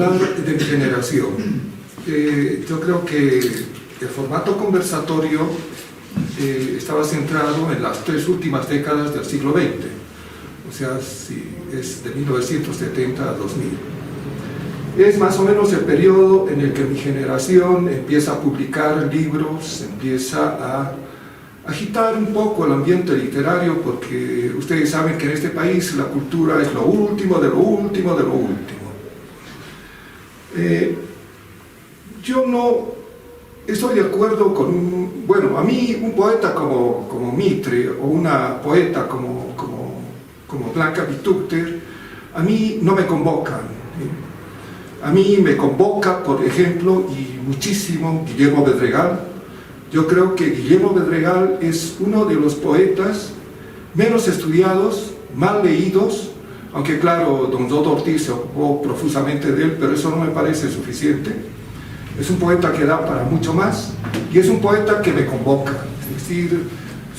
hablar de mi generación. Yo creo que el formato conversatorio estaba centrado en las 3 últimas décadas del siglo XX, o sea, si es de 1970 a 2000. Es más o menos el periodo en el que mi generación empieza a publicar libros, empieza a agitar un poco el ambiente literario, porque ustedes saben que en este país la cultura es lo último, de lo último, de lo último. Yo no estoy de acuerdo con bueno, a mí un poeta como Mitre o una poeta como Blanca Vitúcter, a mí no me convocan. A mí me convoca, por ejemplo, y muchísimo, Guillermo Bedregal. Yo creo que Guillermo Bedregal es uno de los poetas menos estudiados, mal leídos, aunque claro, don Dodo Ortiz se ocupó profusamente de él, pero eso no me parece suficiente. Es un poeta que da para mucho más, y es un poeta que me convoca. Es decir,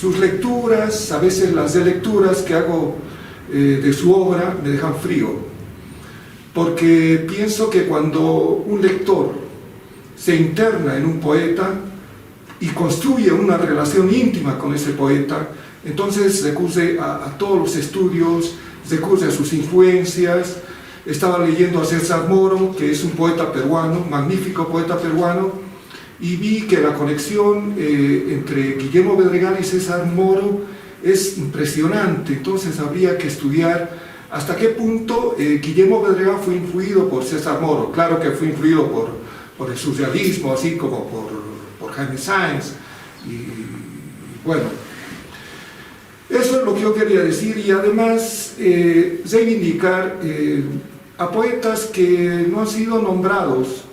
sus lecturas, a veces las lecturas que hago de su obra, me dejan frío. Porque pienso que cuando un lector se interna en un poeta y construye una relación íntima con ese poeta, entonces recurre a todos los estudios, recurre a sus influencias. Estaba leyendo a César Moro, que es un poeta peruano, magnífico poeta peruano, y vi que la conexión entre Guillermo Bedregal y César Moro es impresionante. Entonces habría que estudiar hasta qué punto Guillermo Bedregal fue influido por César Moro. Claro que fue influido por el surrealismo, así como por Jaime Sáenz, y bueno, eso es lo que yo quería decir. Y además reivindicar a poetas que no han sido nombrados.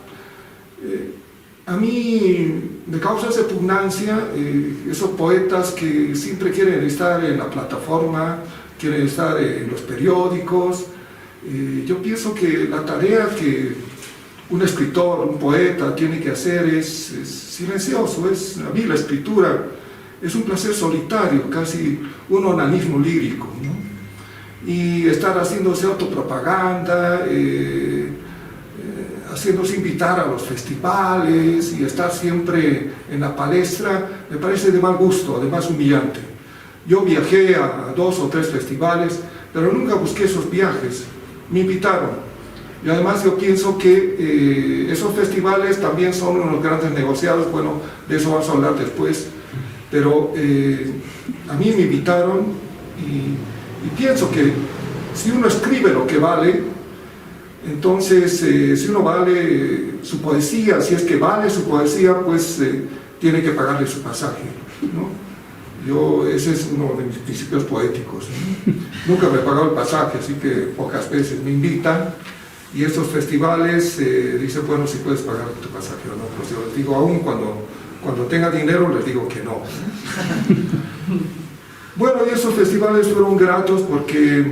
A mí me causa repugnancia esos poetas que siempre quieren estar en la plataforma, quieren estar en los periódicos. Yo pienso que la tarea que un escritor, un poeta tiene que hacer es silencioso. A mí la escritura es un placer solitario, casi un onanismo lírico, ¿no? Y estar haciéndose autopropaganda, haciéndose invitar a los festivales y estar siempre en la palestra, me parece de mal gusto, además humillante. Yo viajé a 2 o 3 festivales, pero nunca busqué esos viajes, me invitaron. Y además yo pienso que esos festivales también son unos grandes negociados, bueno, de eso vamos a hablar después, pero a mí me invitaron y pienso que si uno escribe lo que vale, entonces si uno vale su poesía, si es que vale su poesía, pues tiene que pagarle su pasaje, ¿no? Ese es uno de mis principios poéticos, ¿no? Nunca me he pagado el pasaje, así que pocas veces me invitan, y estos festivales dicen, bueno, si puedes pagar tu pasaje o no. Pues yo les digo, aún cuando tenga dinero, les digo que no. Bueno, y esos festivales fueron gratos porque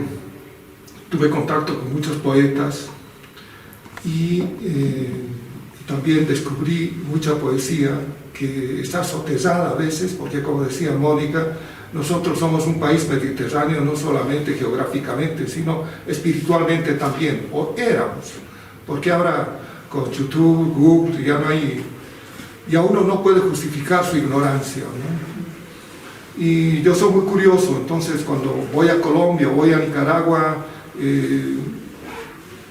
tuve contacto con muchos poetas y también descubrí mucha poesía que está sotesada a veces, porque como decía Mónica, nosotros somos un país mediterráneo no solamente geográficamente, sino espiritualmente también, o éramos, porque ahora con YouTube, Google, ya uno no puede justificar su ignorancia, ¿no? Y yo soy muy curioso, entonces cuando voy a Colombia, voy a Nicaragua,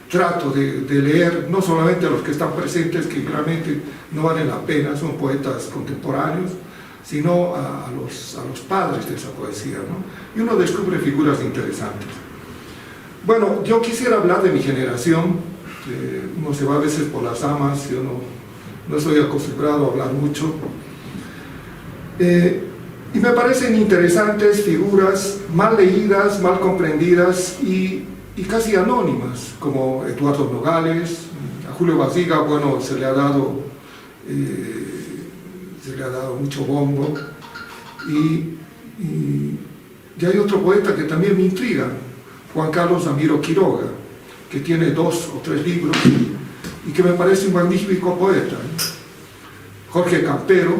trato de leer no solamente a los que están presentes, que realmente no valen la pena, son poetas contemporáneos, sino a los padres de esa poesía, ¿no? Y uno descubre figuras interesantes. Bueno, yo quisiera hablar de mi generación. Uno se va a veces por las ramas, yo no estoy acostumbrado a hablar mucho. Y me parecen interesantes figuras mal leídas, mal comprendidas y casi anónimas, como Eduardo Nogales. A Julio Barriga, bueno, se le ha dado mucho bombo, y hay otro poeta que también me intriga, Juan Carlos Ramiro Quiroga, que tiene 2 o 3 libros y que me parece un magnífico poeta. Jorge Campero,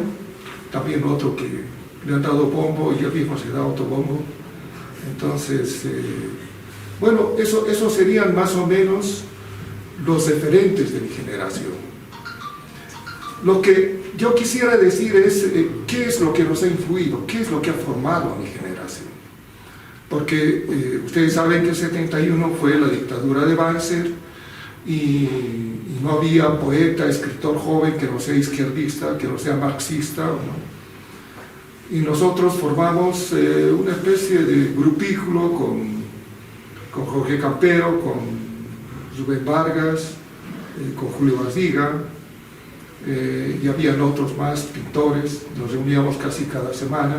también otro que le han dado bombo y él mismo se da otro bombo. Entonces, bueno, eso serían más o menos los referentes de mi generación. Lo que yo quisiera decir es qué es lo que nos ha influido, qué es lo que ha formado a mi generación. Porque ustedes saben que el 71 fue la dictadura de Banzer y no había poeta, escritor joven que no sea izquierdista, que no sea marxista, ¿no? Y nosotros formamos una especie de grupículo con Jorge Campero, con Rubén Vargas, con Julio Barriga, y habían otros más pintores, nos reuníamos casi cada semana.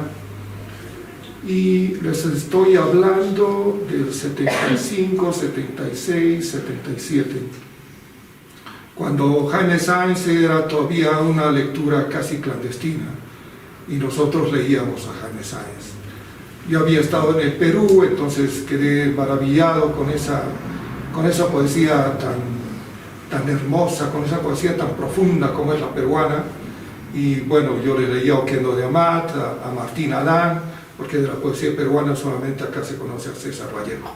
Y les estoy hablando del 75, 76, 77, cuando Jaime Sáenz era todavía una lectura casi clandestina y nosotros leíamos a Jaime Sáenz. Yo había estado en el Perú, entonces quedé maravillado con esa poesía tan hermosa, con esa poesía tan profunda como es la peruana. Y bueno, yo le leía a Oquendo de Amat, a Martín Adán, porque de la poesía peruana solamente acá se conoce a César Vallejo.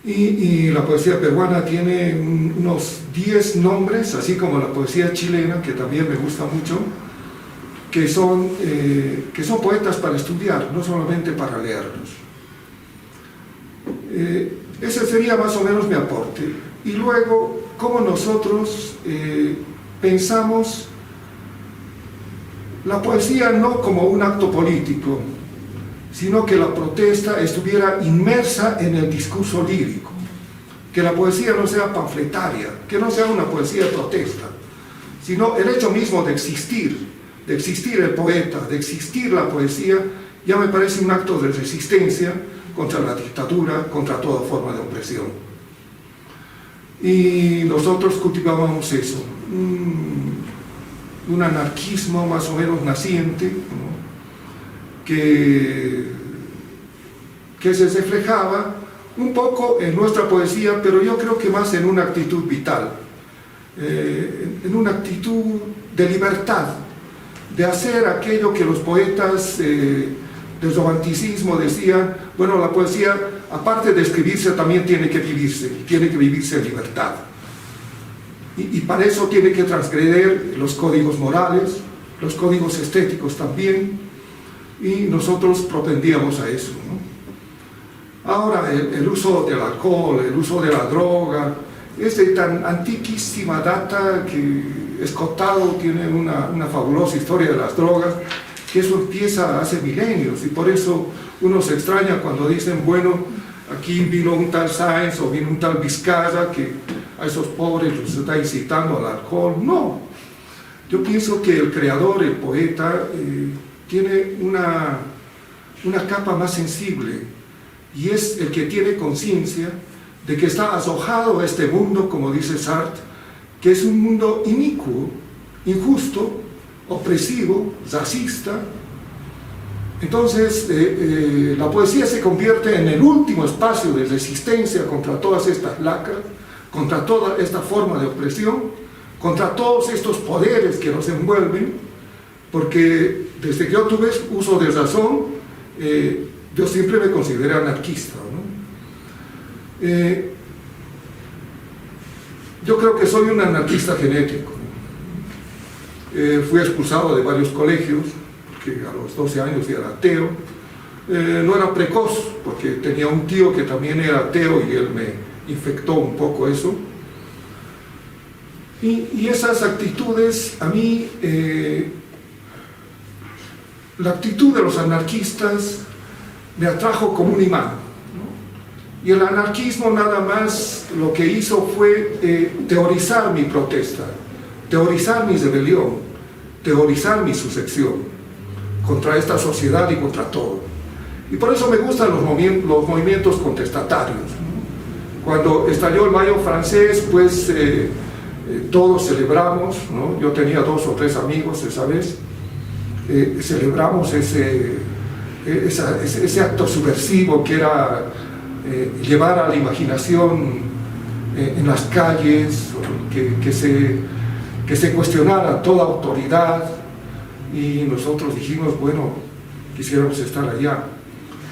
Y la poesía peruana tiene unos 10 nombres, así como la poesía chilena, que también me gusta mucho, que son poetas para estudiar, no solamente para leerlos. Ese sería más o menos mi aporte. Y luego, cómo nosotros pensamos la poesía no como un acto político, sino que la protesta estuviera inmersa en el discurso lírico, que la poesía no sea panfletaria, que no sea una poesía de protesta, sino el hecho mismo de existir el poeta, de existir la poesía, ya me parece un acto de resistencia contra la dictadura, contra toda forma de opresión. Y nosotros cultivábamos eso, un anarquismo más o menos naciente, ¿no? que se reflejaba un poco en nuestra poesía, pero yo creo que más en una actitud vital, en una actitud de libertad, de hacer aquello que los poetas del romanticismo decían, bueno, la poesía, aparte de escribirse, también tiene que vivirse en libertad. Y para eso tiene que transgredir los códigos morales, los códigos estéticos también, y nosotros propendíamos a eso, ¿no? Ahora, el uso del alcohol, el uso de la droga, es de tan antiquísima data que Escotado tiene una fabulosa historia de las drogas, que eso empieza hace milenios, y por eso uno se extraña cuando dicen, bueno, aquí vino un tal Sáenz o vino un tal Vizcarra que a esos pobres los está incitando al alcohol. No, yo pienso que el creador, el poeta, tiene una capa más sensible, y es el que tiene conciencia de que está azojado a este mundo, como dice Sartre, que es un mundo inicuo, injusto, opresivo, racista. Entonces la poesía se convierte en el último espacio de resistencia contra todas estas lacras, contra toda esta forma de opresión, contra todos estos poderes que nos envuelven, porque desde que yo tuve uso de razón, yo siempre me consideré anarquista, ¿no? Yo creo que soy un anarquista genético. Fui expulsado de varios colegios, porque a los 12 años era ateo. No era precoz, porque tenía un tío que también era ateo y él me infectó un poco eso. Y esas actitudes, a mí, la actitud de los anarquistas me atrajo como un imán, ¿no? Y el anarquismo nada más lo que hizo fue teorizar mi protesta, teorizar mi rebelión, teorizar mi sucesión contra esta sociedad y contra todo. Y por eso me gustan los movimientos contestatarios, ¿no? Cuando estalló el Mayo francés, pues todos celebramos, ¿no? Yo tenía 2 o 3 amigos esa vez, celebramos ese acto subversivo que era llevar a la imaginación en las calles, que se cuestionara toda autoridad, y nosotros dijimos, bueno, quisiéramos estar allá,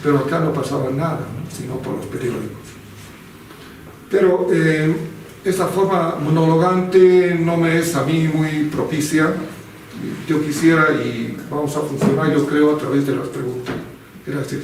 pero acá no pasaba nada, ¿no? Sino por los periódicos. Pero esa forma monologante no me es a mí muy propicia. Yo quisiera, y vamos a funcionar, yo creo, a través de las preguntas. Gracias.